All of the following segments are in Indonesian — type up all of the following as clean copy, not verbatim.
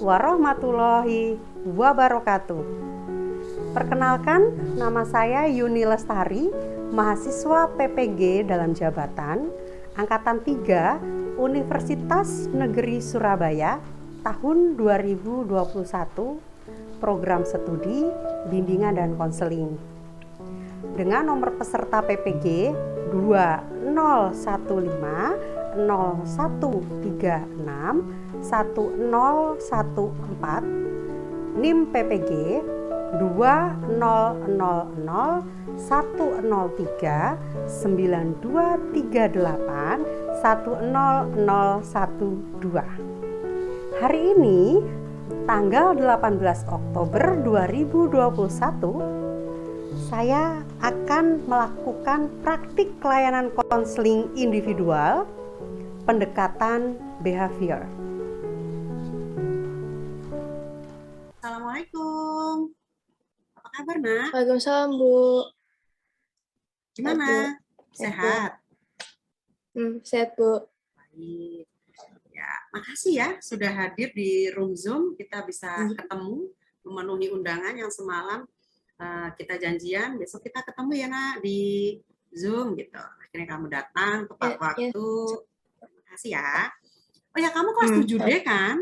warahmatullahi wabarakatuh. Perkenalkan, nama saya Yuni Lestari, mahasiswa PPG dalam jabatan Angkatan 3 Universitas Negeri Surabaya tahun 2021, program studi bimbingan dan konseling. Dengan nomor peserta PPG 2015 0136 1014, NIM PPG 2000 103 9238 10012. Hari ini tanggal 18 Oktober 2021, saya akan melakukan praktik layanan konseling individual pendekatan behavior. Assalamualaikum. Apa kabar, Nak? Waalaikumsalam, Bu. Gimana? Sehat? Sehat, Bu. Baik. Ya, makasih ya sudah hadir di room Zoom. Kita bisa ketemu, memenuhi undangan yang semalam kita janjian. Besok kita ketemu ya, Nak, di Zoom gitu. Akhirnya kamu datang tepat waktu. Makasih ya. Oh ya, kamu kelas 7D kan?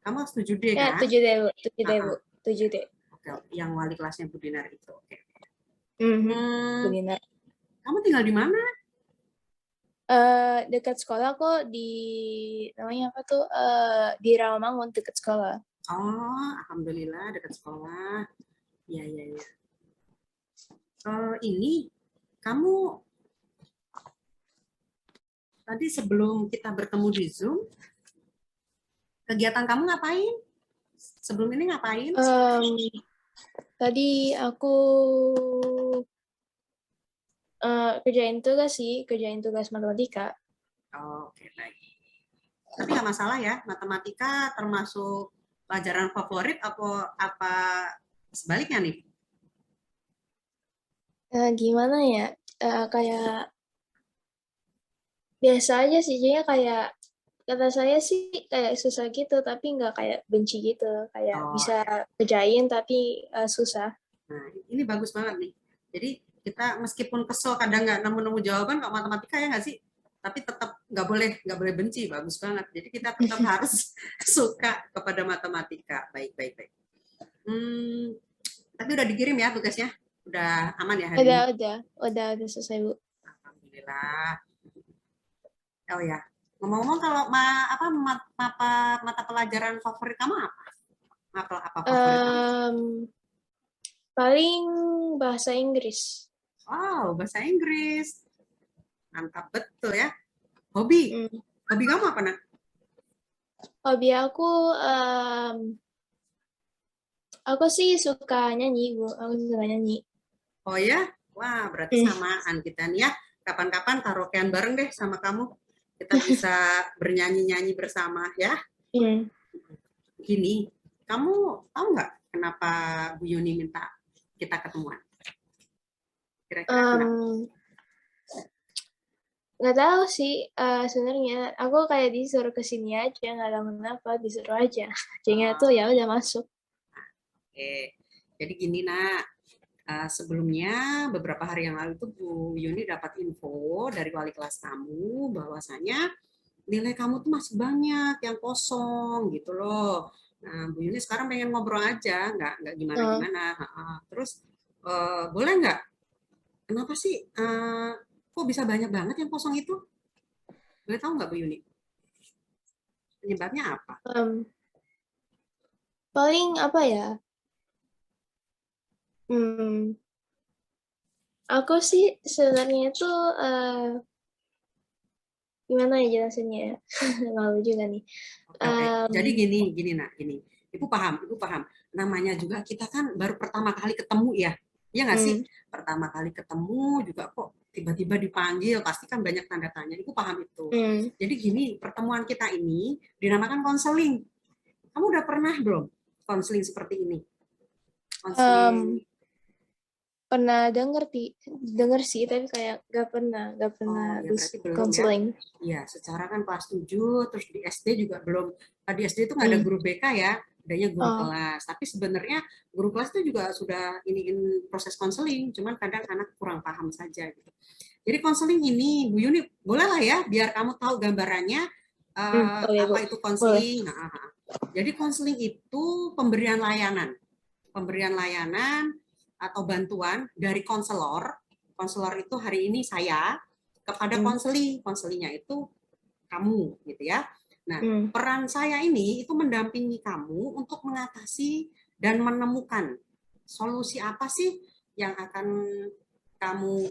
Kamu kelas 7D kan? Ya, 7D, Bu. 7D, Bu. 7D. Oke, yang wali kelasnya Bu Dinar itu. Oke. Bu Dinar. Kamu tinggal di mana? Dekat sekolah kok, namanya apa tuh? Di Rawamangun, dekat sekolah. Oh, alhamdulillah dekat sekolah. Iya. Ini kamu tadi sebelum kita bertemu di Zoom, kegiatan kamu ngapain? Sebelum ini ngapain? Tadi aku kerjain tugas matematika. Oke, baik. Tapi nggak masalah ya, matematika termasuk pelajaran favorit atau apa sebaliknya nih? Gimana ya? Kayak biasa aja sih, jadinya kayak kata saya sih kayak susah gitu, tapi nggak kayak benci gitu, kayak bisa kerjain tapi susah. Nah, ini bagus banget nih. Jadi kita meskipun kesel kadang nggak nemu jawaban kalau matematika ya nggak sih? Tapi tetap nggak boleh benci, bagus banget. Jadi kita tetap harus suka kepada matematika. Baik. Tapi udah dikirim ya tugasnya? Udah aman ya hari ini? Udah selesai, Bu. Alhamdulillah. Oh ya, ngomong-ngomong kalau mata pelajaran favorit kamu apa? Apa favorit kamu? Paling bahasa Inggris. Wow, bahasa Inggris. Mantap betul ya. Hobi kamu apa, Nak? Hobi aku sih suka nyanyi, Bu. Aku suka nyanyi. Oh ya? Wah, berarti samaan kita nih ya. Kapan-kapan karaokean bareng deh sama kamu. Kita bisa bernyanyi-nyanyi bersama ya. Gini, kamu tahu nggak kenapa Bu Yuni minta kita ketemuan? Kira-kira nggak tahu sih, sebenarnya aku kayak disuruh kesini aja, nggak tahu kenapa disuruh aja. Jadinya tuh ya udah masuk. Oke, jadi gini, Nak, sebelumnya beberapa hari yang lalu tuh Bu Yuni dapat info dari wali kelas kamu bahwasanya nilai kamu tuh masih banyak yang kosong gitu loh. Nah, Bu Yuni sekarang pengen ngobrol aja, nggak gimana-gimana. Terus boleh nggak? Kenapa sih? Kok bisa banyak banget yang kosong itu? Boleh tahu nggak Bu Yuni? Penyebabnya apa? Paling apa ya? Aku sih sebenarnya itu gimana ya jelasinnya? Malu juga nih. Oke. Jadi gini, Nak, gini. Ibu paham. Namanya juga kita kan baru pertama kali ketemu ya. Iya nggak sih? Pertama kali ketemu juga kok tiba-tiba dipanggil, pasti kan banyak tanda tanya. Ibu paham itu. Jadi gini, pertemuan kita ini dinamakan konseling. Kamu udah pernah belum konseling seperti ini? Konseling. Pernah denger sih, tapi kayak gak pernah konseling. Iya, secara kan kelas 7, terus di SD juga belum. Di SD itu nggak ada guru BK ya. adanya guru Oh. kelas. Tapi sebenarnya guru kelas itu juga sudah iniin proses konseling, cuman kadang anak kurang paham saja gitu. Jadi konseling ini Bu Yuni boleh lah ya, biar kamu tahu gambarannya Boleh, Bu. apa itu Boleh. konseling. Jadi konseling itu pemberian layanan, atau bantuan dari konselor. Konselor itu hari ini saya kepada konseli, konselinya itu kamu gitu ya. Nah, peran saya ini itu mendampingi kamu untuk mengatasi dan menemukan solusi apa sih yang akan kamu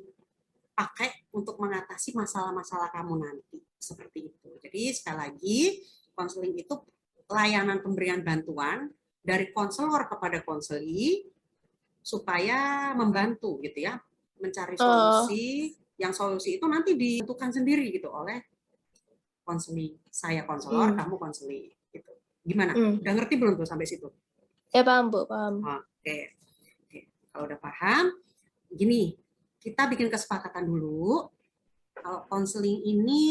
pakai untuk mengatasi masalah-masalah kamu nanti. Seperti itu. Jadi sekali lagi, konseling itu layanan pemberian bantuan dari konselor kepada konseli supaya membantu gitu ya, mencari solusi, yang solusi itu nanti ditentukan sendiri gitu oleh konseli. Saya konselor, kamu konseli gitu. Gimana? Udah ngerti belum tuh sampai situ? Ya paham, Bu, paham. Oke. Kalau udah paham, gini, kita bikin kesepakatan dulu. Kalau konseling ini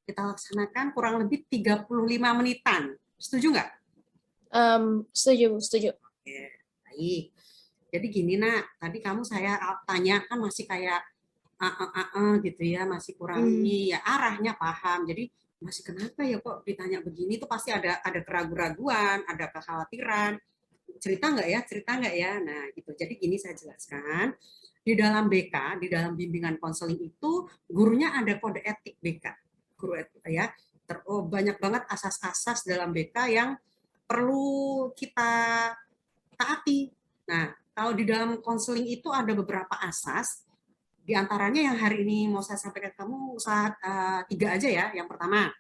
kita laksanakan kurang lebih 35 menitan. Setuju nggak? Setuju, setuju. Oke, baik. Jadi gini nak, tadi kamu saya tanya kan masih kayak gitu ya, masih kurang ini ya, arahnya paham. Jadi masih kenapa ya kok ditanya begini tuh pasti ada keraguan-raguan, ada kekhawatiran. Cerita nggak ya? Cerita nggak ya? Nah gitu. Jadi gini saya jelaskan. Di dalam BK, di dalam bimbingan konseling itu gurunya ada kode etik BK. Guru etik ya. Banyak banget asas-asas dalam BK yang perlu kita taati. Nah, kalau di dalam konseling itu ada beberapa asas, di antaranya yang hari ini mau saya sampaikan ke kamu tiga aja ya. Yang pertama,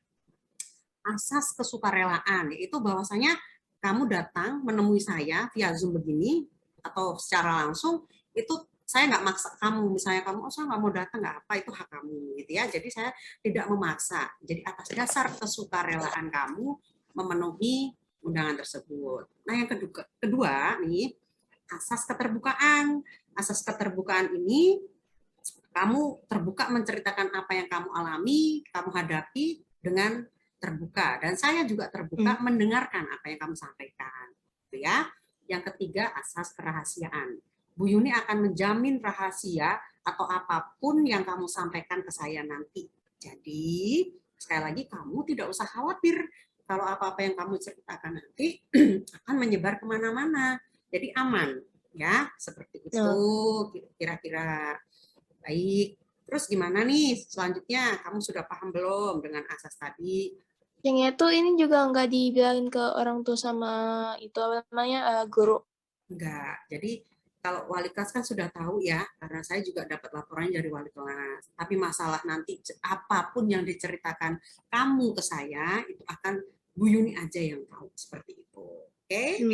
asas kesukarelaan, yaitu bahwasanya kamu datang menemui saya via Zoom begini atau secara langsung, itu saya nggak maksa kamu. Misalnya kamu, saya nggak mau datang, nggak apa, itu hak kamu gitu ya. Jadi saya tidak memaksa. Jadi atas dasar kesukarelaan kamu memenuhi undangan tersebut. Nah yang kedua nih, asas keterbukaan. Asas keterbukaan ini kamu terbuka menceritakan apa yang kamu alami, kamu hadapi dengan terbuka, dan saya juga terbuka mendengarkan apa yang kamu sampaikan. Gitu ya. Yang ketiga, asas kerahasiaan. Bu Yuni akan menjamin rahasia atau apapun yang kamu sampaikan ke saya nanti. Jadi, sekali lagi kamu tidak usah khawatir kalau apa-apa yang kamu ceritakan nanti akan menyebar kemana-mana. Jadi aman, ya seperti itu kira-kira. Baik. Terus gimana nih selanjutnya? Kamu sudah paham belum dengan asas tadi? Yang itu ini juga nggak dibilangin ke orang tua sama itu apa namanya guru. Enggak. Jadi kalau wali kelas kan sudah tahu ya, karena saya juga dapat laporan dari wali kelas. Tapi masalah nanti apapun yang diceritakan kamu ke saya, itu akan Bu Yuni aja yang tahu. Seperti itu. Oke?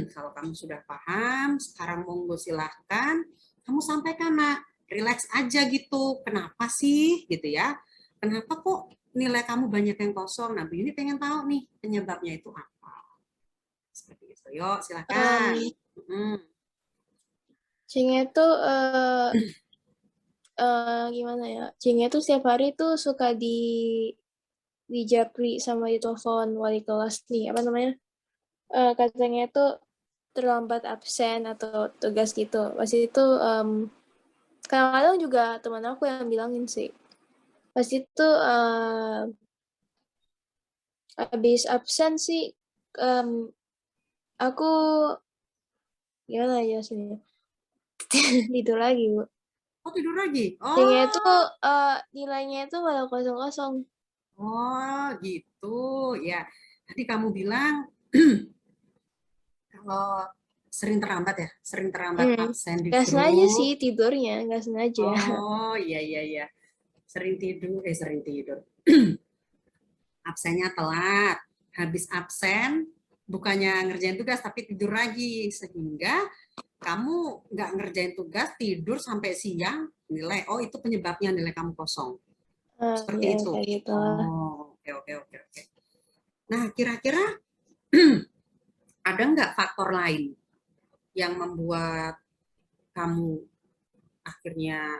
Kalau kamu sudah paham, sekarang monggo silahkan. Kamu sampaikan, nak. Relax aja gitu. Kenapa sih? Gitu ya. Kenapa kok nilai kamu banyak yang kosong? Nah, Bu Yuni pengen tahu nih penyebabnya itu apa. Seperti itu. Yuk, silakan. Cingnya tuh gimana ya? Cingnya tuh setiap hari tuh suka di japri sama di telepon wali kelas nih apa namanya? Katanya tuh terlambat absen atau tugas gitu. Pas itu kadang-kadang juga teman aku yang bilangin sih. Pas itu habis absen sih aku gimana ya sih tidur lagi, Bu. Oh, tidur lagi? Nilainya itu Oh, nilainya itu malah kosong-kosong. oh gitu. Ya, tadi kamu bilang kalau sering terlambat ya, sering terlambat absen di Nggak sengaja sih grup. tidurnya, nggak sengaja. Oh, iya, iya, iya. Sering tidur. Absennya telat. Habis absen, bukannya ngerjain tugas, tapi tidur lagi. Sehingga kamu nggak ngerjain tugas, tidur sampai siang, nilai, oh itu penyebabnya nilai kamu kosong. Ya Seperti itu. kayak gitu. Oh, oke, oke, oke, oke. Nah, kira-kira ada nggak faktor lain yang membuat kamu akhirnya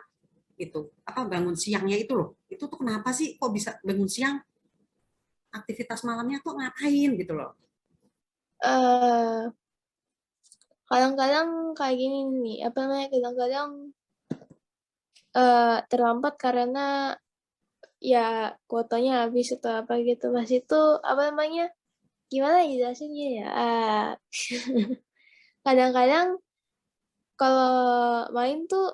itu apa bangun siangnya itu loh? Itu tuh kenapa sih kok bisa bangun siang? Aktivitas malamnya kok ngapain gitu loh? eh kadang-kadang kayak gini nih, apa namanya, kadang-kadang terlambat karena ya kuotanya habis atau apa gitu. Pas itu apa namanya, gimana ya jelasinnya ya? Kadang-kadang kalau main tuh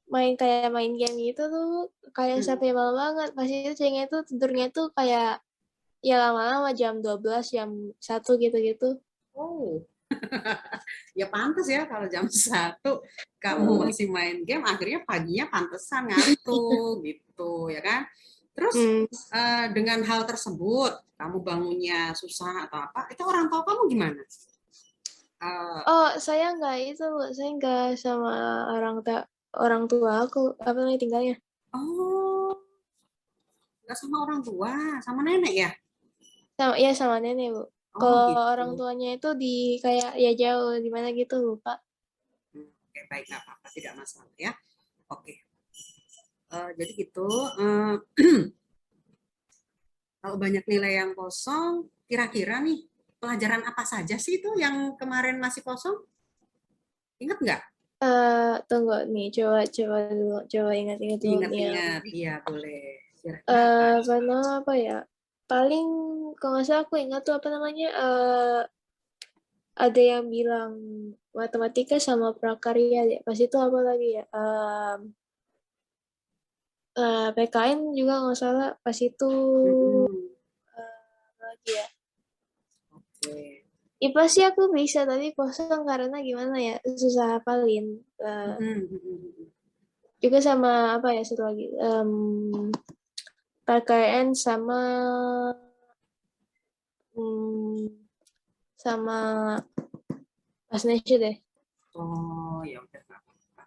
main kayak main game gitu tuh kayak Hmm. sampai malam banget. Pas itu cengnya tuh tidurnya tuh kayak ya lama-lama jam 12 jam 1 gitu-gitu. Oh, ya pantas ya kalau jam 1 kamu Hmm. masih main game, akhirnya paginya pantesan ngantuk gitu ya kan. Terus Hmm. dengan hal tersebut, kamu bangunnya susah atau apa, itu orang tua kamu gimana? Eh, Oh, saya nggak itu, Bu. Saya nggak sama orang tua aku, apa namanya tinggalnya. oh, nggak sama orang tua, sama nenek ya? Sama, ya sama nenek, Bu. Oh Kalau orang gitu. tuanya itu di kayak ya jauh di mana gitu, lupa. Oke, baik, nggak apa-apa, tidak masalah ya. Oke. Jadi gitu. eh, Kalau banyak nilai yang kosong, kira-kira nih pelajaran apa saja sih itu yang kemarin masih kosong? Ingat nggak? Tunggu nih, coba coba dulu, coba ingat-ingat dulu nih yang Ingat-ingat, iya boleh. Kira-kira apa? apa nama apa ya? Paling kalau nggak salah aku ingat tuh apa namanya ada yang bilang matematika sama prakarya deh. Pas itu apa lagi ya? PKN juga nggak salah pas itu Mm-mm. apa lagi ya? Oke. IPA sih aku bisa tapi kosong karena gimana ya susah hafalin. Mm-mm, mm-mm. Juga sama apa ya satu lagi PKN sama hmm, sama pas Nesya deh. Oh, ya udah nggak apa-apa.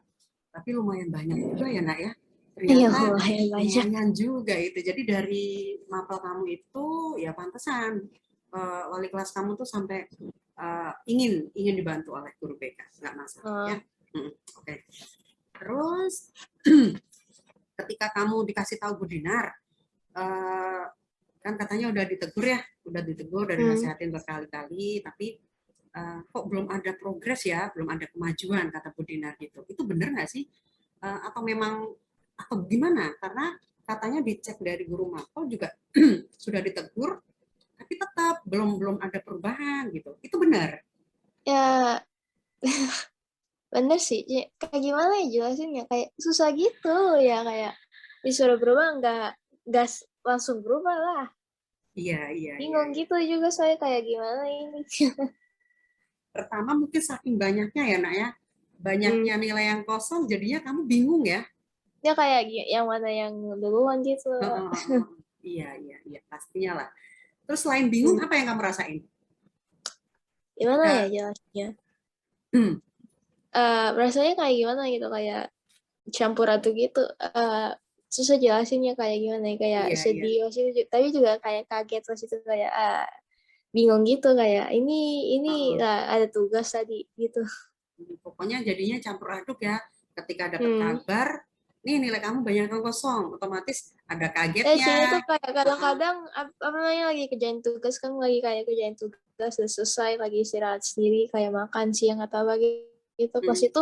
Tapi lumayan banyak juga ya, Nak ya. Iya Ternyata lumayan banyak. lumayan juga itu. Jadi dari mapel kamu itu ya pantesan wali kelas kamu tuh sampai ingin ingin dibantu oleh guru BK, nggak masalah ya. Oh, Oke. Terus ketika kamu dikasih tahu Bu Dinar, eh, kan katanya udah ditegur, udah hmm. dinasehatin berkali-kali, tapi kok belum ada progres ya, belum ada kemajuan kata Bu Dinar gitu. Itu benar nggak sih? Atau memang atau gimana? Karena katanya dicek dari guru mapel juga sudah ditegur, tapi tetap belum belum ada perubahan gitu. Itu benar. Ya bener sih. Ya, kayak gimana ya jelasinnya? Kayak susah gitu ya kayak disuruh berubah nggak langsung berubah lah. Iya, iya, iya, Bingung iya. gitu juga saya kayak gimana ini. Pertama mungkin saking banyaknya ya, Nak ya. Hmm. Banyaknya nilai yang kosong, jadinya kamu bingung ya. Ya kayak yang mana yang duluan gitu. Iya, iya, iya, pastinya lah. Terus selain bingung, Hmm. apa yang kamu rasain? Gimana ya Ada, jelasnya? Rasanya kayak gimana gitu kayak campur aduk gitu. Susah jelasinnya kayak gimana ya kayak iya, iya. sedih masih tapi juga kayak kaget terus itu kayak bingung gitu kayak ini lah ada tugas tadi gitu. Pokoknya jadinya campur aduk ya. Ketika dapat Hmm. kabar, nih nilai kamu banyak yang kosong, otomatis ada Sini tuh kagetnya. kayak kadang-kadang apa namanya lagi kerjain tugas kan lagi kayak kerjain tugas udah selesai lagi istirahat sendiri kayak makan siang atau apa gitu pas Hmm. itu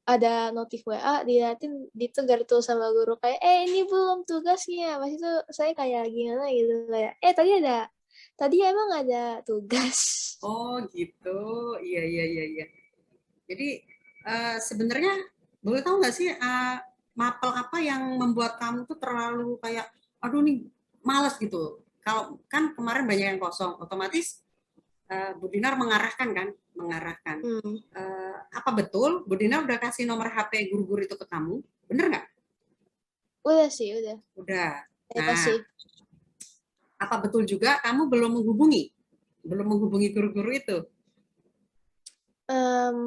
ada notif WA diliatin ditegur tuh sama guru kayak ini belum tugasnya pas itu saya kayak gimana gitu kayak tadi emang ada tugas. Oh gitu, iya, iya, iya, iya. Jadi sebenarnya boleh tahu nggak sih mapel apa yang membuat kamu tuh terlalu kayak, aduh nih malas gitu. Kalau kan kemarin banyak yang kosong, otomatis Bu Dinar mengarahkan kan, mengarahkan. Hmm. Apa betul Bu Dinar udah kasih nomor HP guru-guru itu ke kamu? Bener nggak? Udah sih udah Udah. saya Nah, kasih. apa betul juga kamu belum menghubungi guru-guru itu? Em,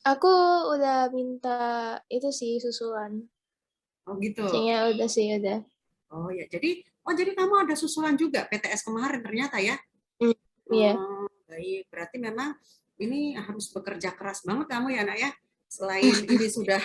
aku udah minta itu sih susulan. Oh gitu. Kayaknya udah sih udah. Oh ya, jadi kamu ada susulan juga PTS kemarin ternyata ya? Hmm. Iya. Oh, baik. Berarti memang ini harus bekerja keras banget kamu ya, Nak ya. Selain ini sudah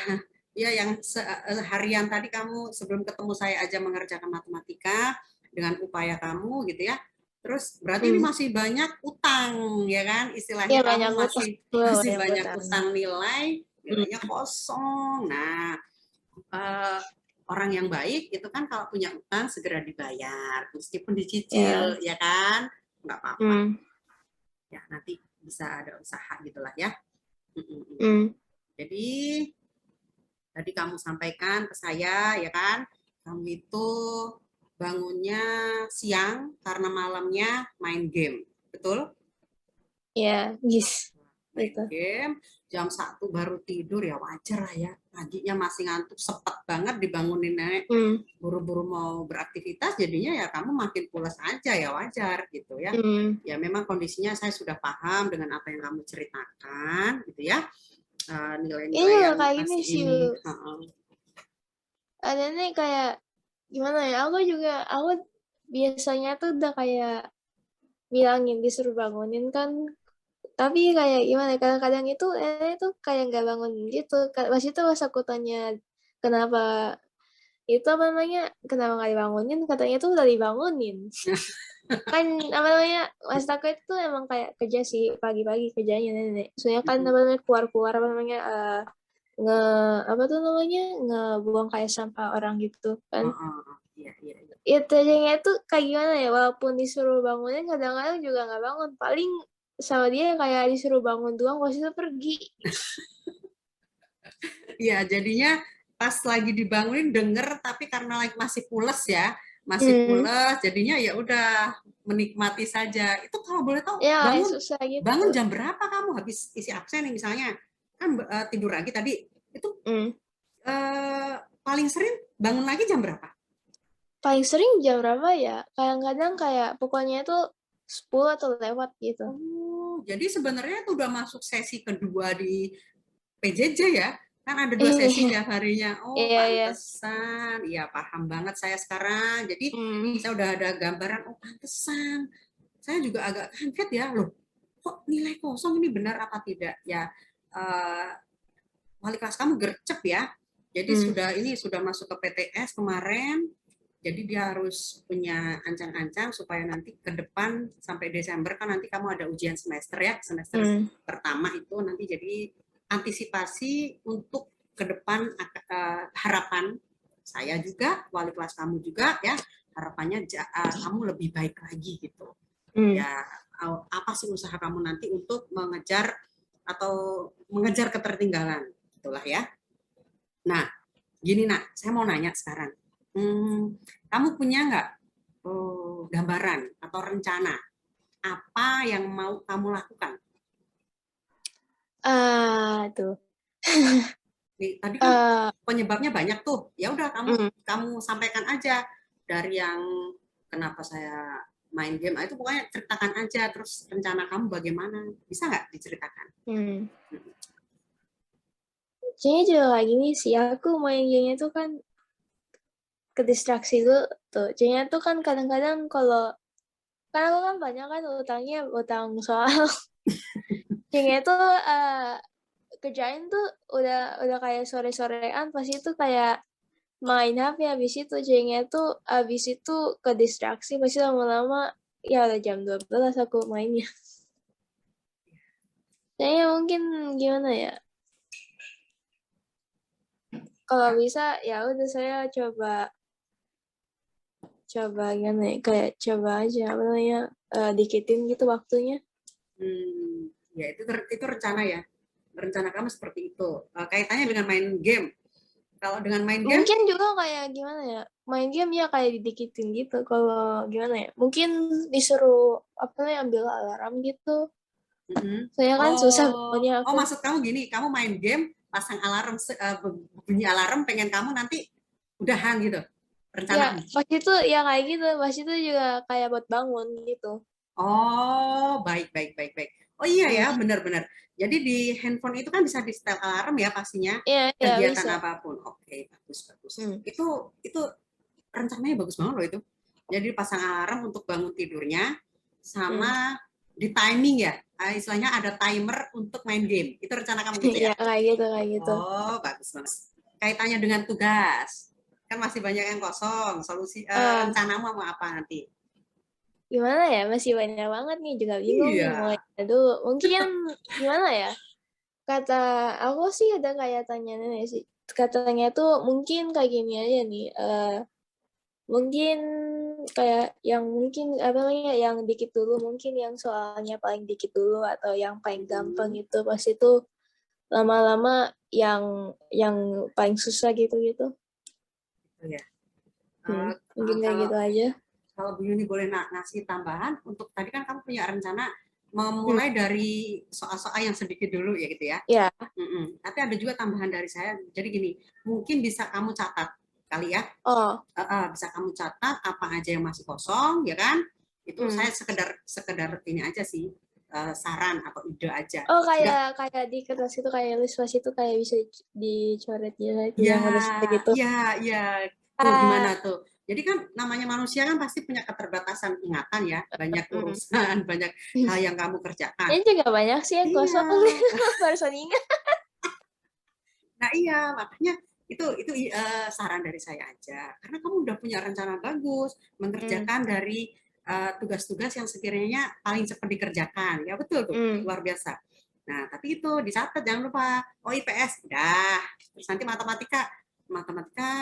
ya yang seharian tadi kamu sebelum ketemu saya aja mengerjakan matematika dengan upaya kamu gitu ya. Terus berarti ini Hmm. masih banyak utang, ya kan? Iya Istilahnya banyak kamu utang. masih Wah, masih banyak banyak utang. utang Hmm. nilainya kosong. Nah, eh, orang yang baik itu kan kalau punya utang segera dibayar, meskipun Ya. dicicil, ya kan? Nggak apa-apa. Hmm. Ya, nanti bisa ada usaha gitulah ya. Mm-mm. Hmm. Jadi tadi kamu sampaikan ke saya, ya kan? Kamu itu bangunnya siang karena malamnya main game, betul? Ya, yes. Main Gitu. game, jam 1 baru tidur ya wajar lah ya. Paginya masih ngantuk, sepet banget dibangunin nenek, Hmm. buru-buru mau beraktivitas, jadinya ya kamu makin pulas aja ya wajar gitu ya. Hmm. Ya memang kondisinya saya sudah paham dengan apa yang kamu ceritakan gitu ya. Ini Nilai-nilai juga yang kayak gini masih sih. ini. Ada nih kayak gimana ya? Aku biasanya tuh udah kayak bilangin disuruh bangunin kan. Tapi kayak gimana? Ya, kadang-kadang itu tuh kayak nggak bangun gitu. Pas itu pas aku tanya kenapa itu apa namanya kenapa nggak dibangunin? Katanya tuh udah dibangunin. Kan apa namanya mas aku itu emang kayak kerja sih pagi-pagi kerjanya nenek. Soalnya kan apa namanya keluar-keluar apa namanya nge apa tuh namanya ngebuang kayak sampah orang gitu kan. Iya, iya, iya. Ya tadinya tuh kayak gimana ya walaupun disuruh bangunin kadang-kadang juga nggak bangun paling sama dia kayak disuruh bangun doang pas itu pergi. Iya, jadinya pas lagi dibangunin denger, tapi karena lagi masih pules ya, masih Hmm. pules, jadinya ya udah menikmati saja. Itu kalau boleh tahu Ya kayak bangun susah gitu. bangun jam berapa kamu habis isi absen nih misalnya? Kan tidur lagi tadi. Itu Hmm. eh, paling sering bangun lagi jam berapa? Paling sering jam berapa ya kadang-kadang kayak pokoknya itu 10 atau lewat gitu. Oh, jadi sebenarnya itu udah masuk sesi kedua di PJJ ya? Kan ada 2 sesi Iya tiap harinya. Oh, iya iya. pantesan. Iya, paham banget saya sekarang. Jadi, Hmm. saya udah ada gambaran, oh pantesan. Saya juga agak kaget ya, loh, kok nilai kosong ini benar apa tidak? Ya, eh, wali kelas kamu gercep ya. Jadi Hmm. sudah masuk ke PTS kemarin. Jadi dia harus punya ancang-ancang supaya nanti ke depan sampai Desember kan nanti kamu ada ujian semester ya, semester Hmm. pertama itu nanti jadi antisipasi untuk ke depan harapan saya juga, wali kelas kamu juga ya, harapannya kamu lebih baik lagi gitu. Hmm. Ya apa sih usaha kamu nanti untuk mengejar atau mengejar ketertinggalan, itulah ya. Nah, gini nak, saya mau nanya sekarang. Kamu punya nggak gambaran atau rencana apa yang mau kamu lakukan? Tuh. Tadi kan eh penyebabnya banyak tuh. Ya udah kamu hmm. kamu sampaikan aja dari yang kenapa saya main game itu pokoknya ceritakan aja terus rencana kamu bagaimana bisa nggak diceritakan? Hmm. Kayaknya juga kayak gini sih aku main gamenya tuh kan ke distraksi dulu tuh. Jadinya tuh kan kadang-kadang kalau kan aku kan banyak kan utangnya utang soal jadinya tuh kerjain tuh udah kayak sore-sorean pas itu kayak main HP habis itu jadinya tuh habis itu ke distraksi pasti lama-lama ya udah jam 12 aku mainnya. Kayaknya mungkin gimana ya? Kalau bisa ya udah saya coba gimana ya kayak coba aja apa namanya dikitin gitu waktunya. Ya itu rencana ya. Rencana kamu seperti itu. Kaitannya dengan main game. Kalau dengan main game, Mungkin juga kayak gimana ya main game ya kayak didikitin gitu kalau gimana ya mungkin disuruh apa nih ambil alarm gitu soalnya kan susah oh, bangunnya oh aku. maksud kamu gini, kamu main game, pasang alarm, bunyi alarm, pengen kamu nanti udahan gitu, Ya rencanamu. pas itu ya kayak gitu pas itu juga kayak buat bangun gitu. Oh, baik, baik, baik, baik. Oh iya ya, Hmm. benar-benar. Jadi di handphone itu kan bisa di setel alarm ya pastinya, Iya ya kegiatan bisa. apapun. Oke, bagus, bagus. Hmm. Itu rencananya bagus banget loh itu. Jadi pasang alarm untuk bangun tidurnya, Hmm. sama di timing ya, istilahnya ada timer untuk main game. Itu rencana kamu gitu ya? Ya kayak gitu. Oh, bagus banget. Kaitannya dengan tugas, kan masih banyak yang kosong. Solusi Ah rencanamu mau apa nanti? gimana ya, masih banyak banget nih, juga bingung nih Iya. mulai dulu. Mungkin gimana ya, kata aku sih ada kayak tanya nenek sih, katanya tuh mungkin kayak gini aja nih, mungkin kayak yang mungkin apa namanya, yang dikit dulu, mungkin yang soalnya paling dikit dulu atau yang paling gampang Mhm, itu pas itu lama-lama yang paling susah gitu-gitu. gitu ya. Eee, Mungkin kayak kalau gitu aja. kalau Bu Yuni boleh ngasih tambahan untuk tadi kan kamu punya rencana Mmm, memulai dari soal-soal yang sedikit dulu ya gitu ya. iya. Tapi ada juga tambahan dari saya. Jadi gini, mungkin bisa kamu catat kali ya. Oh, Bisa kamu catat apa aja yang masih kosong, ya kan? Itu mmm. saya sekedar sekedar ini aja sih, saran atau ide aja. Oh, Enggak, kayak kayak di kertas itu, kayak list pas itu kayak bisa dicoret gitu ya, yang udah selesai gitu. ya, ya, tuh gimana Ah, tuh? Jadi kan namanya manusia kan pasti punya keterbatasan ingatan ya, banyak mhm. urusan, banyak hal yang kamu kerjakan. Ini juga banyak sih yang Iya, kosong barusan ingat. nah iya makanya itu saran dari saya aja, karena kamu udah punya rencana bagus Mmm, mengerjakan dari tugas-tugas yang sekiranya paling cepat dikerjakan, ya betul tuh, mmm, luar biasa. Nah tapi itu dicatat jangan lupa. Oh IPS udah, terus nanti matematika, matematika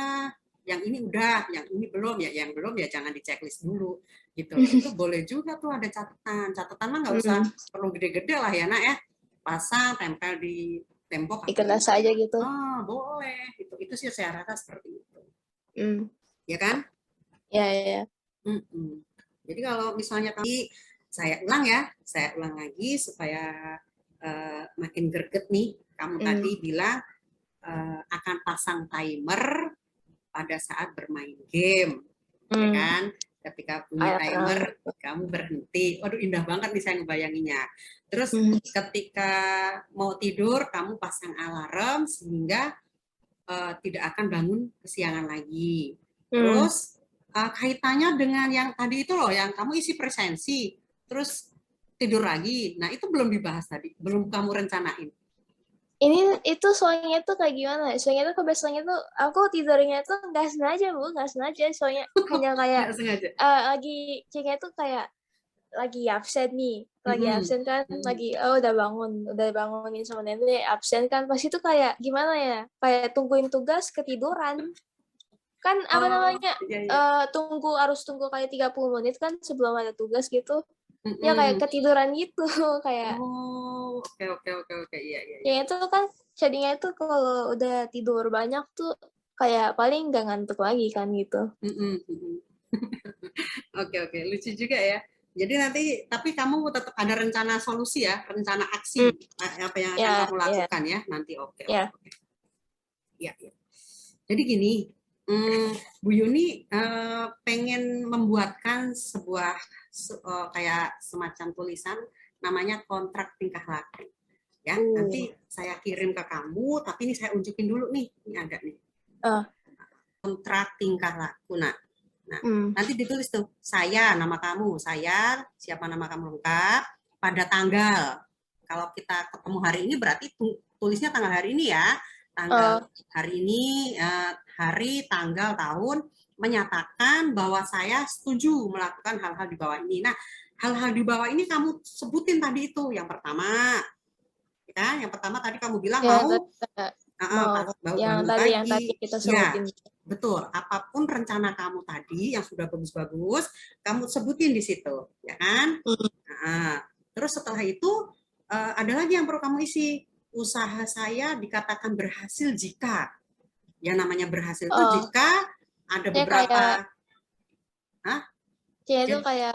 yang ini udah, yang ini belum ya, yang belum ya jangan di checklist dulu gitu. Itu boleh juga tuh ada catatan, catatan mah nggak usah mhm. perlu gede-gede lah ya nak ya, pasang tempel di tembok Di atau di kertas aja mana. gitu. Boleh. Itu sih saya rasa seperti itu. Mmm, Ya kan? iya iya iya. Mm-mm. Jadi kalau misalnya tadi saya ulang lagi supaya makin greget nih. Kamu Mmm, tadi bilang akan pasang timer pada saat bermain game, ya mmm, kan? Ketika bunyi kayak pernah timer, kamu berhenti. Waduh, indah banget nih saya ngebayanginya. Terus mhm, ketika mau tidur, kamu pasang alarm sehingga tidak akan bangun kesiangan lagi. mmm. Terus kaitannya dengan yang tadi itu loh, yang kamu isi presensi, terus tidur lagi. Nah itu belum dibahas tadi, belum kamu rencanain. Ini itu soalnya tuh kayak gimana ya, soalnya tuh kebiasaannya tuh aku tidurnya tuh nggak sengaja Bu, nggak sengaja, soalnya hanya kayak, Nggak sengaja. lagi cengnya tuh kayak lagi absen nih, lagi Mm-mm. absen kan, Mm-mm. lagi, oh udah bangunin sama nenek, absen kan, pas itu kayak gimana ya, kayak tungguin tugas ketiduran. Kan apa Oh, namanya, iya iya. harus tunggu kayak 30 menit kan sebelum ada tugas gitu. Ya kayak Mm-mm. ketiduran gitu, kayak Oh, oke oke oke oke, iya iya ya iya. itu kan jadinya itu kalau udah tidur banyak tuh kayak paling nggak ngantuk lagi kan gitu. Mm-mm. Mm-mm. Oke oke, lucu juga ya. Jadi nanti, tapi kamu tetap ada rencana solusi ya, rencana Mmm, aksi apa yang akan ya kamu ya lakukan ya nanti. Oke oke ya, oke. Iya iya. Jadi gini, Bu Yuni pengen membuatkan sebuah kayak semacam tulisan namanya kontrak tingkah laku. Ya, uh, nanti saya kirim ke kamu, tapi ini saya unjukin dulu nih, ini ada nih ah, kontrak tingkah laku. Nah, mmm, nanti ditulis tuh saya, nama kamu, saya siapa nama kamu lengkap, pada tanggal. Kalau kita ketemu hari ini berarti tulisnya tanggal hari ini ya, tanggal oh, hari ini, hari, tanggal, tahun, menyatakan bahwa saya setuju melakukan hal-hal di bawah ini. Nah, hal-hal di bawah ini kamu sebutin tadi itu. Yang pertama, ya, yang pertama tadi kamu bilang ya yang tadi mau kayak mau baru bangun yang tadi pagi. kita Ya, sebutin. betul. Apapun rencana kamu tadi yang sudah bagus-bagus, kamu sebutin di situ, ya kan? Mmm, Nah, terus setelah itu ada lagi yang perlu kamu isi. Usaha saya dikatakan berhasil jika, ya namanya berhasil itu oh, jika ada ya kayak beberapa, ah, ya itu jadi,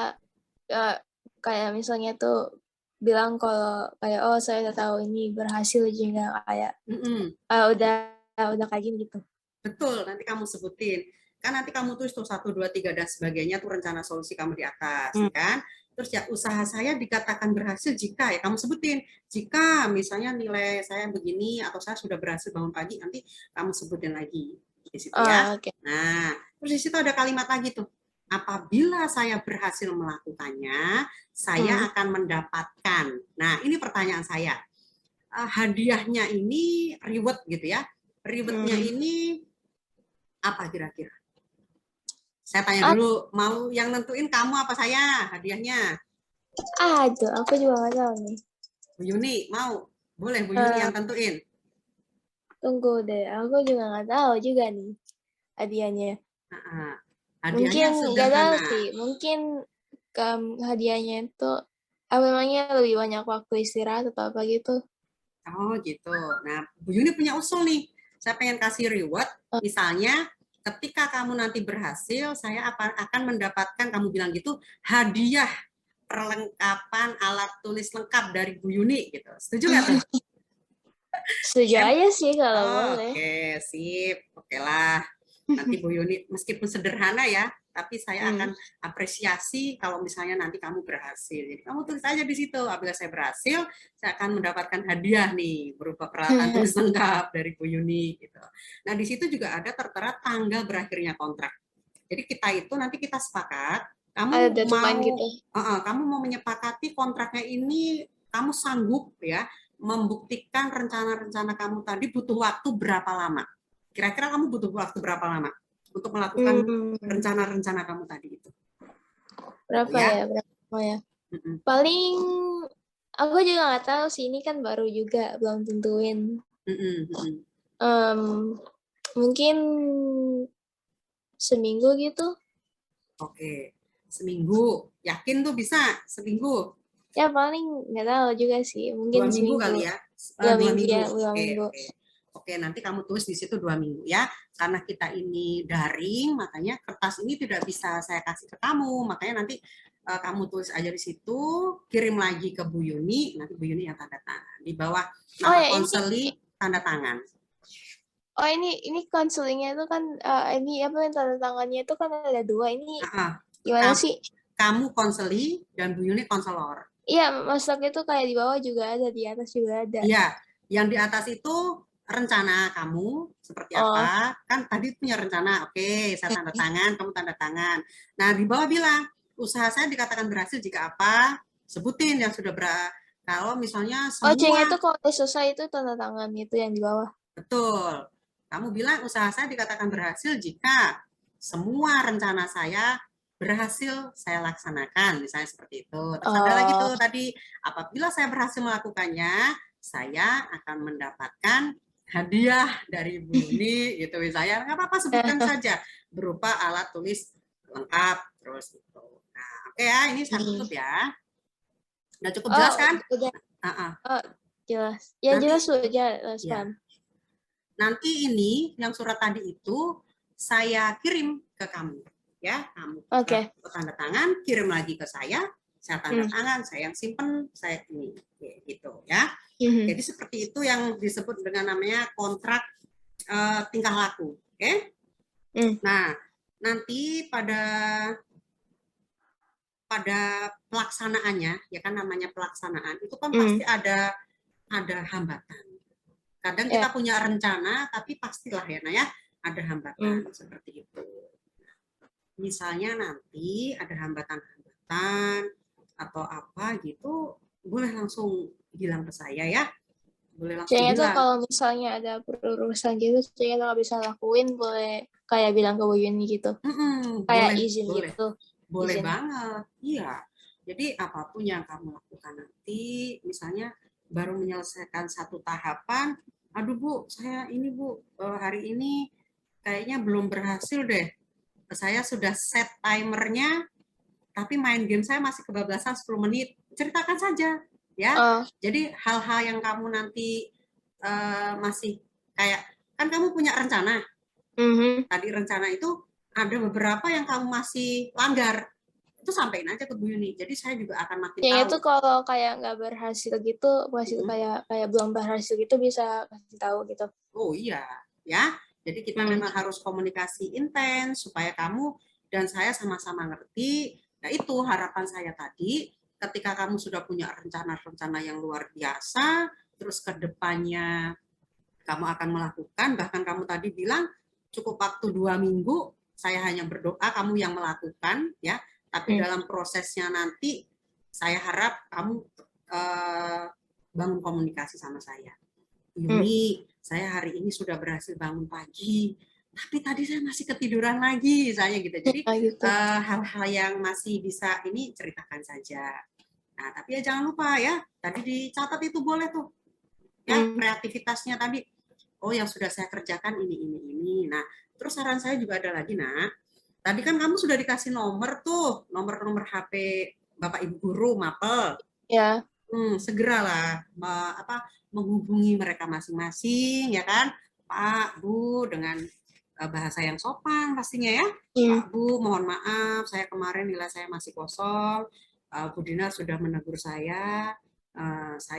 eee, kayak misalnya tuh bilang kalau kayak, "Oh saya udah tahu ini berhasil," juga kayak, mm -mm, udah kayak gini gitu. betul, nanti kamu sebutin. Kan nanti kamu tulis tuh 1, 2, 3, dan sebagainya tuh rencana solusi kamu di atas, Mmm, ya kan? Terus ya usaha saya dikatakan berhasil jika, ya kamu sebutin. Jika misalnya nilai saya begini atau saya sudah berhasil bangun pagi, nanti kamu sebutin lagi di situ ya. oh oke, Nah, terus di situ ada kalimat lagi tuh. Apabila saya berhasil melakukannya, mmm, saya akan mendapatkan. Nah, ini pertanyaan saya. Hadiahnya ini reward gitu ya. Rewardnya mmm. ini apa kira-kira? Saya tanya dulu, mau yang nentuin kamu apa saya hadiahnya? Aduh, aku juga nggak tahu nih. Bu Yuni, mau? Boleh Bu Yuni Eh, yang tentuin. tunggu deh, aku juga nggak tahu juga nih hadiahnya. Nah, Mungkin hadiahnya nggak tahu sederhana. sih, mungkin hadiahnya itu apa namanya lebih banyak waktu istirahat atau apa gitu. Oh gitu. Nah, Bu Yuni punya usul nih. Saya pengen kasih reward. Eh, Misalnya, ketika kamu nanti berhasil, saya akan mendapatkan, kamu bilang gitu, hadiah perlengkapan alat tulis lengkap dari Bu Yuni gitu. Setuju nggak tuh? Setuju Saya aja sih kalau boleh. oke, sip. Oke lah. Nanti Bu Yuni, meskipun sederhana ya, tapi saya Hmm. akan apresiasi kalau misalnya nanti kamu berhasil. Jadi kamu tulis aja di situ. Apabila saya berhasil, saya akan mendapatkan hadiah nih berupa peralatan tulis lengkap dari Bu Yuni. Gitu. Nah di situ juga ada tertera tanggal berakhirnya kontrak. Jadi kita itu nanti kita sepakat. Ada Kamu deadline mau, gitu. kamu mau menyepakati kontraknya ini, kamu sanggup ya membuktikan rencana-rencana kamu tadi butuh waktu berapa lama? Kira-kira kamu butuh waktu berapa lama untuk melakukan Hmm, rencana-rencana kamu tadi itu? Gitu berapa ya. ya? Berapa ya? Mm-mm. Paling aku juga nggak tahu sih, ini kan baru juga, belum tentuin. Mm-mm. Mm-mm. Em, mungkin seminggu gitu. Oke, seminggu. Yakin tuh bisa seminggu? Ya paling nggak tahu juga sih, mungkin 2 minggu seminggu. kali ya. Dua Dua minggu minggu. ya, dua Oke, minggu. oke. Oke, nanti kamu tulis di situ 2 minggu ya. Karena kita ini daring, makanya kertas ini tidak bisa saya kasih ke kamu. Makanya nanti kamu tulis aja di situ, kirim lagi ke Bu Yuni, nanti Bu Yuni yang tanda tangan. Di bawah Oh nama ya konseli, tanda tangan. ini konselingnya itu kan ini apa yang tanda tangannya itu kan ada dua. Ini Ah, gimana sih? kamu konseli dan Bu Yuni konselor. Iya, masuknya itu kayak di bawah juga ada, di atas juga ada. Iya, yang di atas itu rencana kamu seperti Oh, apa? Kan tadi punya rencana, oke, saya tanda tangan, kamu tanda tangan. Nah, di bawah bilang, usaha saya dikatakan berhasil jika apa? Sebutin yang sudah kalau misalnya oh, C-nya itu semua kalau udah selesai itu tanda tangan itu yang di bawah. betul. Kamu bilang usaha saya dikatakan berhasil jika semua rencana saya berhasil saya laksanakan, misalnya seperti itu. Terus ada lagi Oh, tuh tadi, apabila saya berhasil melakukannya, saya akan mendapatkan hadiah dari Bu Yuni, gitu misalnya. Nggak apa-apa, sebutkan saja. Berupa alat tulis lengkap, terus gitu. Nah, oke ya, ini saya tutup ya. Udah cukup oh, jelas kan? udah, Uh -uh. oh, jelas. Ya Nanti, jelas, jelas, ya, paham. nanti ini yang surat tadi itu saya kirim ke kamu, ya. Kamu Oke. tanda tangan, kirim lagi ke saya tanda Hmm. tangan, saya yang simpen, saya ini, gitu ya. Mhm. Jadi seperti itu yang disebut dengan namanya kontrak tingkah laku, oke? Hmm. Nah, nanti pada pelaksanaannya, ya kan namanya pelaksanaan, itu kan Hmm. pasti ada hambatan. Kadang Ya. kita punya rencana, tapi pastilah ya, Naya, ada Hmm. hambatan seperti itu. Misalnya nanti ada hambatan-hambatan atau apa gitu, boleh langsung bilang ke saya ya. Boleh langsung C-nya tuh bilang. kalau misalnya ada perurusan gitu, C-nya tuh nggak bisa lakuin, boleh kayak bilang ke Bu Yuni gitu. Kayak Boleh, izin boleh. gitu. Boleh Izin. banget. Iya. Jadi apapun yang kamu lakukan nanti, misalnya baru menyelesaikan satu tahapan, aduh Bu, saya ini Bu, hari ini kayaknya belum berhasil deh. Saya sudah set timernya, tapi main game saya masih kebablasan 10 menit. Ceritakan saja, ya. Oh. Jadi hal-hal yang kamu nanti masih kayak, kan kamu punya rencana. Mhm. Tadi rencana itu ada beberapa yang kamu masih langgar. Itu sampaikan aja ke Bu Yuni. Jadi saya juga akan makin C-nya tahu. tuh kalau kayak nggak berhasil gitu, masih Mm-mm. kayak kayak belum berhasil gitu bisa kasih tahu gitu. Oh iya, ya. Jadi kita Hmm. memang harus komunikasi intens supaya kamu dan saya sama-sama ngerti. Nah itu harapan saya tadi, ketika kamu sudah punya rencana-rencana yang luar biasa, terus ke depannya kamu akan melakukan, bahkan kamu tadi bilang cukup waktu 2 minggu, saya hanya berdoa kamu yang melakukan, ya. Tapi Hmm. dalam prosesnya nanti, saya harap kamu bangun komunikasi sama saya. Hmm. Yuni, saya hari ini sudah berhasil bangun pagi, tapi tadi saya masih ketiduran lagi, misalnya gitu. Jadi Nah, gitu. hal-hal yang masih bisa ini ceritakan saja. Nah, tapi ya jangan lupa ya, tadi dicatat itu boleh tuh, ya Hmm. kreativitasnya tadi. Oh, yang sudah saya kerjakan ini. Nah, terus saran saya juga ada lagi, nak. Tadi kan kamu sudah dikasih nomor tuh, nomor-nomor HP Bapak Ibu guru, mapel. Ya. Segeralah menghubungi mereka masing-masing, ya kan, Pak, Bu, dengan bahasa yang sopan pastinya ya. Hmm. Pak, Bu, mohon maaf, saya kemarin nilai saya masih kosong. Bu Dinar sudah menegur saya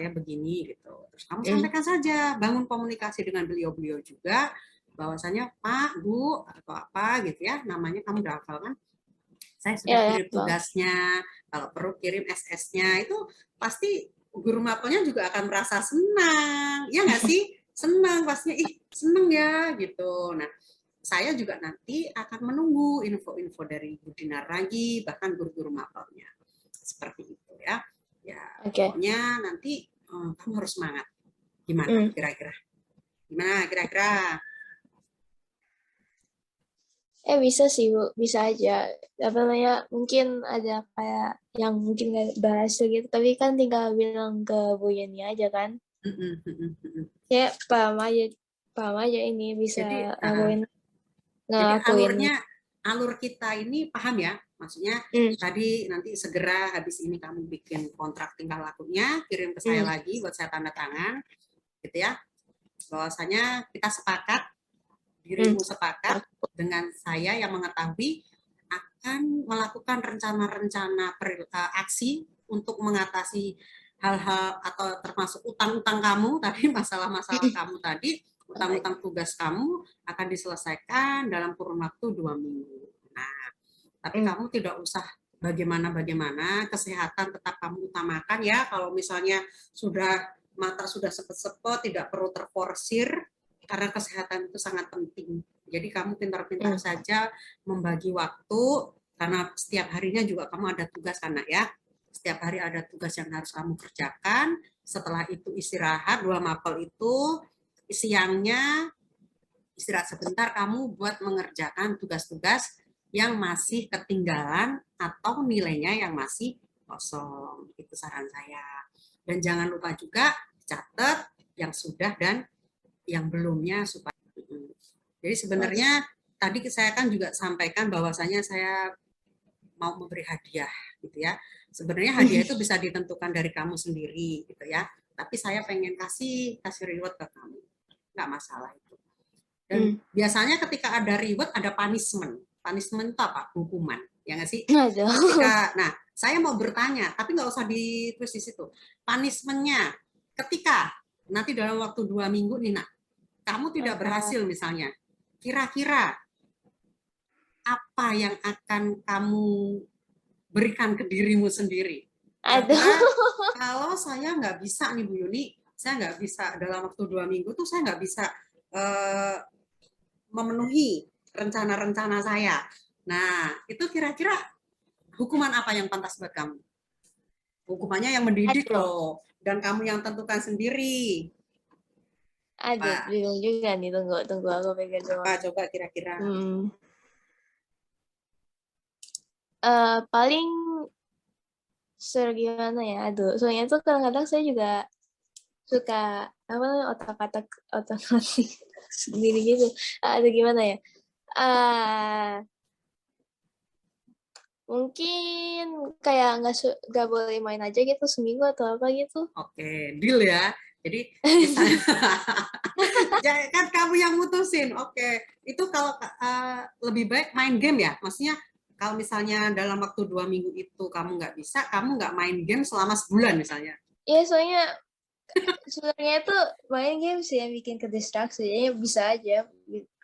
begini gitu. Terus kamu Hmm. sampaikan saja, bangun komunikasi dengan beliau-beliau juga, bahwasanya Pak, Bu, atau apa gitu ya, namanya kamu udah hafal kan, saya sudah Ya, ya, kirim Bang. tugasnya, kalau perlu kirim SS-nya, itu pasti guru mapelnya juga akan merasa senang, ya nggak sih? Senang pastinya, ih seneng ya gitu. Nah, saya juga nanti akan menunggu info-info dari Bu Dinar lagi, bahkan guru-guru mapelnya. Seperti itu ya. Ya, Oke. pokoknya nanti kamu harus semangat. Gimana Hmm. kira-kira? Gimana kira-kira? Bisa sih, Bu. Bisa aja. Apa namanya, mungkin ada kayak yang mungkin nggak berhasil gitu, tapi kan tinggal bilang ke Bu Yeni aja kan. Ya, paham aja ini bisa Jadi, lakuin, Jadi ngelakuinnya. alur kita ini paham ya, maksudnya Hmm. tadi nanti segera habis ini kamu bikin kontrak tingkah lakunya, kirim ke saya Hmm. lagi buat saya tanda tangan, gitu ya. Bahwasanya kita sepakat, Hmm. dirimu sepakat dengan saya yang mengetahui akan melakukan rencana-rencana aksi untuk mengatasi hal-hal atau termasuk utang-utang kamu tadi, masalah-masalah kamu tadi, utang-utang tugas kamu akan diselesaikan dalam kurun waktu 2 minggu. Nah, tapi Hmm. kamu tidak usah bagaimana, kesehatan tetap kamu utamakan ya. Kalau misalnya sudah mata sudah sepet-sepet, tidak perlu terforsir, karena kesehatan itu sangat penting. Jadi kamu pintar-pintar Hmm. saja membagi waktu, karena setiap harinya juga kamu ada tugas anak ya. Setiap hari ada tugas yang harus kamu kerjakan. Setelah itu istirahat, 2 mapel itu siangnya istirahat sebentar, kamu buat mengerjakan tugas-tugas yang masih ketinggalan atau nilainya yang masih kosong. Itu saran saya. Dan jangan lupa juga catat yang sudah dan yang belumnya supaya. Jadi sebenarnya tadi saya kan juga sampaikan bahwasanya saya mau memberi hadiah gitu ya. Sebenarnya hadiah itu bisa ditentukan dari kamu sendiri gitu ya. Tapi saya pengen kasih reward ke kamu. Nggak masalah itu. Dan Hmm. biasanya ketika ada reward ada punishment. Punishment itu apa? Hukuman. Ya nggak sih? Ada. Nah, saya mau bertanya, tapi nggak usah ditulis di situ. Punishment-nya ketika nanti dalam waktu 2 minggu nih, nak, kamu tidak berhasil misalnya, kira-kira apa yang akan kamu berikan ke dirimu sendiri? Ada. Kira-kira kalau saya nggak bisa nih Bu Yuni, saya nggak bisa dalam waktu 2 minggu tuh saya nggak bisa uh, memenuhi rencana-rencana saya. Nah, itu kira-kira hukuman apa yang pantas buat kamu? Hukumannya yang mendidik Ada. loh, dan kamu yang tentukan sendiri. Ada. Apa? Bingung juga nih. Tunggu aku pikir dulu. Apa coba kira-kira? Paling gimana ya? Aduh, soalnya tuh kadang-kadang saya juga suka apa namanya, otak-atik sendiri gitu. Aduh, gimana ya? Mungkin kayak nggak boleh main aja gitu seminggu atau apa gitu. Oke, deal ya. Jadi misalnya kan kamu yang mutusin. Oke, itu kalau lebih baik main game ya. Maksudnya kalau misalnya dalam waktu 2 minggu itu kamu nggak bisa, kamu nggak main game selama sebulan misalnya. Iya, soalnya sebenarnya itu main game sih yang bikin ke distraksi. Jadi bisa aja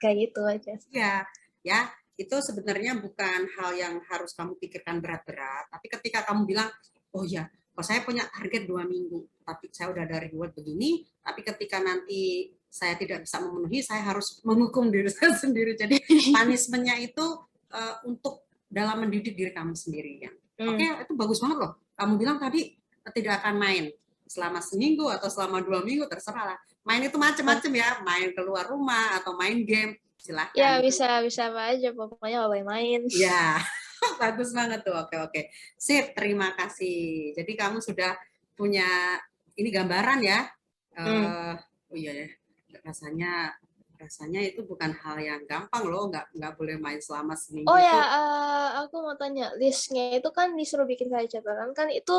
kayak gitu aja. Iya, ya itu sebenarnya bukan hal yang harus kamu pikirkan berat-berat. Tapi ketika kamu bilang, oh ya, kalau saya punya target 2 minggu, tapi saya udah dari buat begini, tapi ketika nanti saya tidak bisa memenuhi, saya harus menghukum diri saya sendiri. Jadi punishment-nya itu untuk dalam mendidik diri kamu sendiri. Ya. Oke, itu bagus banget loh. Kamu bilang tadi tidak akan main selama seminggu atau selama 2 minggu, terserah lah. Main itu macam-macam ya, main keluar rumah atau main game. Silahkan Ya itu. bisa apa aja, pokoknya nggak boleh main. Ya, bagus banget tuh. Oke, oke. Sip, terima kasih. Jadi kamu sudah punya ini gambaran ya. Hmm. Oh iya ya, rasanya rasanya itu bukan hal yang gampang loh. Nggak boleh main selama seminggu Oh ya, itu. aku mau tanya, listnya itu kan disuruh bikin kayak catatan kan, itu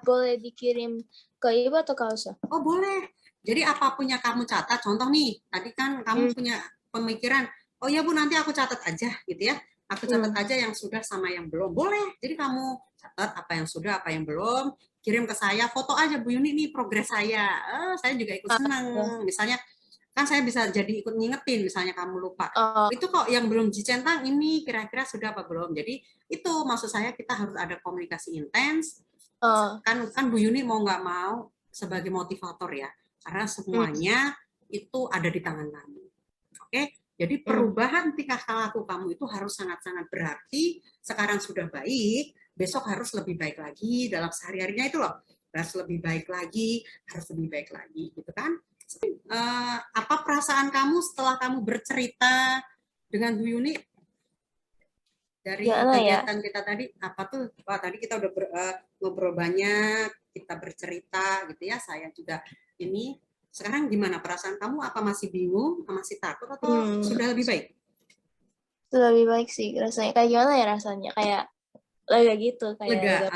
boleh dikirim ke ibu atau ke Ausa? Oh boleh. Jadi apapun yang kamu catat, contoh nih, tadi kan kamu Hmm. punya pemikiran, oh ya Bu nanti aku catat aja gitu ya. Aku catat Hmm. aja yang sudah sama yang belum. Boleh. Jadi kamu catat apa yang sudah, apa yang belum, kirim ke saya, foto aja Bu Yuni nih progres saya. Saya juga ikut senang. Ya. Misalnya kan saya bisa jadi ikut ngingetin misalnya kamu lupa. Oh, Itu kok yang belum dicentang ini kira-kira sudah apa belum. Jadi itu maksud saya kita harus ada komunikasi intens. oh. Kan Bu Yuni mau nggak mau sebagai motivator ya, karena Hmm. semuanya itu ada di tangan kamu. Oke, jadi Hmm. perubahan tingkah laku kamu itu harus sangat-sangat berarti. Sekarang sudah baik, besok harus lebih baik lagi dalam sehari-harinya itu loh. Harus lebih baik lagi, harus lebih baik lagi, gitu kan? Apa perasaan kamu setelah kamu bercerita dengan Bu Yuni dari Gimana ya? kegiatan kita tadi? Apa tuh? Wah, tadi kita udah ngobrol banyak, kita bercerita gitu ya. Saya juga ini. Sekarang gimana perasaan kamu? Apa masih bingung, masih takut atau Hmm. sudah lebih baik? Lebih baik sih rasanya. Kayak gimana ya rasanya? Kayak lega gitu, kayak Lega, lega.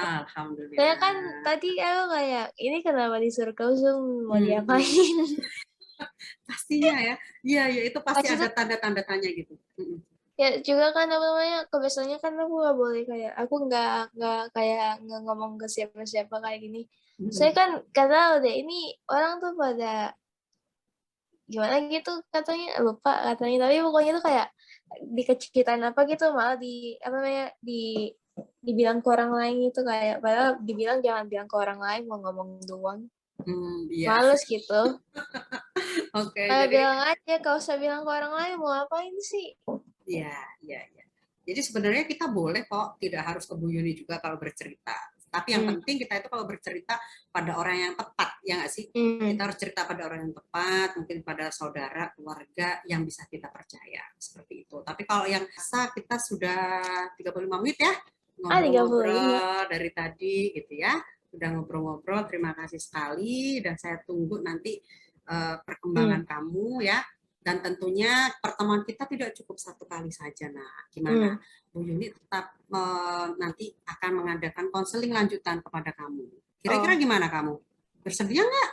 Saya kan alhamdulillah. tadi aku kayak, ini kenapa disuruh ke Zoom, mau Hmm, diapain? pastinya ya. Iya, ya itu pasti Pas itu ada tanda-tanda tanya gitu. ya juga kan apa namanya, kebiasaannya kan aku nggak boleh kayak, aku nggak kayak nggak ngomong ke siapa-siapa kayak gini. Saya kan gak tahu deh, ini orang tuh pada gimana gitu katanya, lupa katanya, tapi pokoknya tuh kayak dikecitain apa gitu, malah di apa namanya, dibilang ke orang lain gitu, kayak padahal dibilang jangan bilang ke orang lain, mau ngomong doang. Iya. Males gitu. Oke, Kayak jadi bilang aja, gak usah bilang ke orang lain, mau ngapain sih? iya, iya, iya. Jadi sebenarnya kita boleh kok tidak harus ke Bu Yuni juga kalau bercerita. Tapi yang Hmm. penting kita itu kalau bercerita pada orang yang tepat, ya nggak sih? Kita Hmm. harus cerita pada orang yang tepat, mungkin pada saudara, keluarga yang bisa kita percaya. Seperti itu. Tapi kalau yang rasa kita sudah 35 menit ya, 35. ngobrol-ngobrol dari tadi gitu ya. Sudah ngobrol-ngobrol, terima kasih sekali. Dan saya tunggu nanti Hmm. perkembangan kamu ya, dan tentunya pertemuan kita tidak cukup satu kali saja. Nah, gimana? Hmm. Bu Yuni tetap nanti akan mengadakan konseling lanjutan kepada kamu. Kira-kira Oh, gimana kamu? Bersedia nggak?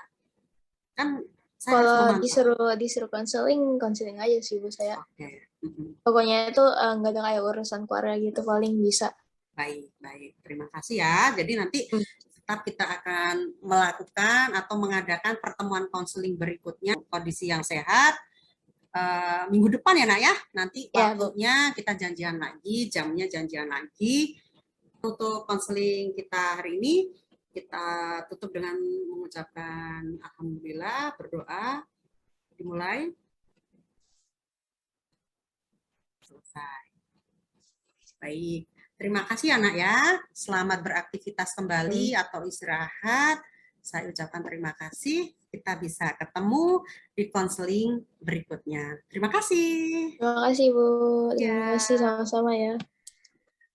Kan saya harus kalau memantau. disuruh disuruh konseling, konseling aja sih bu saya. Oke. Mm-mm. Pokoknya itu nggak ada kayak urusan keluarga gitu, paling bisa. Baik, baik. Terima kasih ya. Jadi nanti Hmm. tetap kita akan melakukan atau mengadakan pertemuan konseling berikutnya kondisi yang sehat. Minggu depan ya nak ya, nanti Ya bu. waktunya kita janjian lagi, jamnya janjian lagi. Untuk konseling kita hari ini kita tutup dengan mengucapkan alhamdulillah, berdoa, dimulai, selesai. Baik, terima kasih anak ya. Selamat beraktivitas Hmm. kembali atau istirahat. Saya ucapkan terima kasih. Kita bisa ketemu di konseling berikutnya. Terima kasih. Terima kasih bu, terima kasih Ya. sama-sama ya.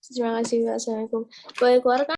Terima kasih bu, assalamualaikum. Boleh keluar kan?